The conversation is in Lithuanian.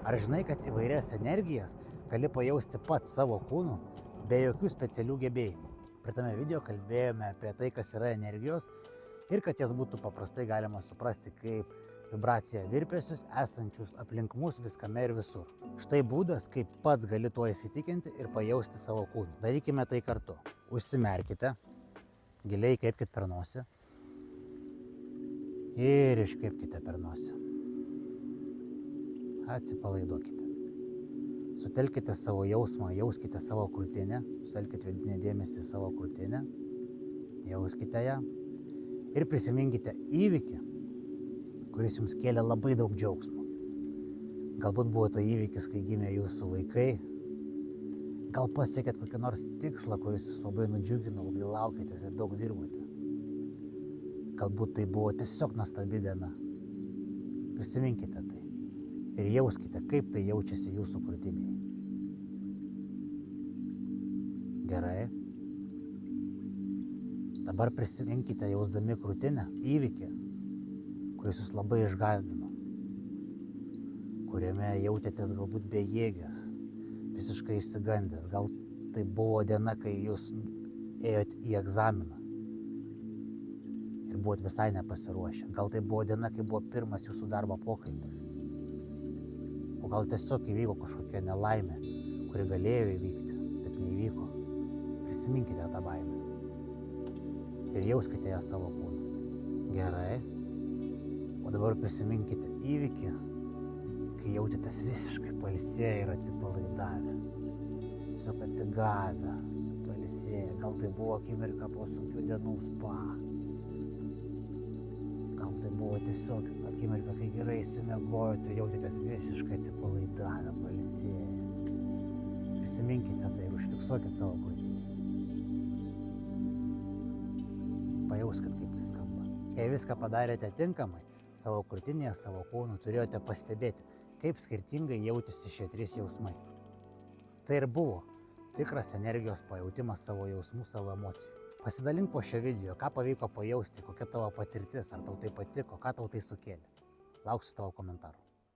Ar žinai, kad įvairias energijas gali pajausti pats savo kūnu be jokių specialių gebėjimų? Praeitame video kalbėjome apie tai, kas yra energijos ir kad jas būtų paprastai galima suprasti kaip vibraciją virpesius esančius aplink mus viskame ir visur. Štai būdas, kaip pats gali tuo įsitikinti ir pajausti savo kūną. Darykime tai kartu. Užsimerkite, giliai įkvėpkite per nosį ir iškvėpkite per nosį. Atsipalaiduokite. Sutelkite savo jausmą, jauskite savo krūtinę, sutelkite vidinį dėmesį į savo krūtinę, jauskite ją ir prisiminkite įvykį, kuris jums kėlė labai daug džiaugsmo. Galbūt buvo tai įvykis, kai gimė jūsų vaikai, gal pasiekėt kokį nors tikslą, kuris jūs labai nudžiugino, labai laukėtės ir daug dirbote. Galbūt tai buvo tiesiog nuostabi diena. Prisiminkite tai. Ir jauskite, kaip tai jaučiasi jūsų krūtinėje. Gerai. Dabar prisiminkite, jausdami krūtinę, įvykį, kuris jūs labai išgąsdino, kuriame jautėtės galbūt bejėgės, visiškai išsigandęs. Gal tai buvo diena, kai jūs ėjot į egzaminą ir buvot visai nepasiruošę. Gal tai buvo diena, kai buvo pirmas jūsų darbo pokalbis. O gal tiesiog įvyko kažkokia nelaimė, kuri galėjo įvykti, bet neįvyko. Prisiminkite tą baimę ir jauskite ją savo kūnu. Gerai. O dabar prisiminkite įvykį, kai jautėtės visiškai pailsėję ir atsipalaidavę. Tiesiog atsigavę, pailsėję. Gal tai buvo akimirka po sunkių dienų spa. Gal tai buvo tiesiog akimirka, kai gerai išsimiegojote, jautėtės visiškai atsipalaidavę, pailsėję. Prisiminkite tai ir užfiksuokite savo krūtinę. Pajauskit, kaip tai skamba. Jei viską padarėte tinkamai, savo krūtinėje, savo kūnu turėjote pastebėti, kaip skirtingai jautėsi šie trys jausmai. Tai ir buvo tikras energijos pajautimas savo jausmų, savo emocijų. Pasidalink po šio video, ką pavyko pajausti, kokia tavo patirtis, ar tau tai patiko, ką tau tai sukėlė. Lauksiu tavo komentarų.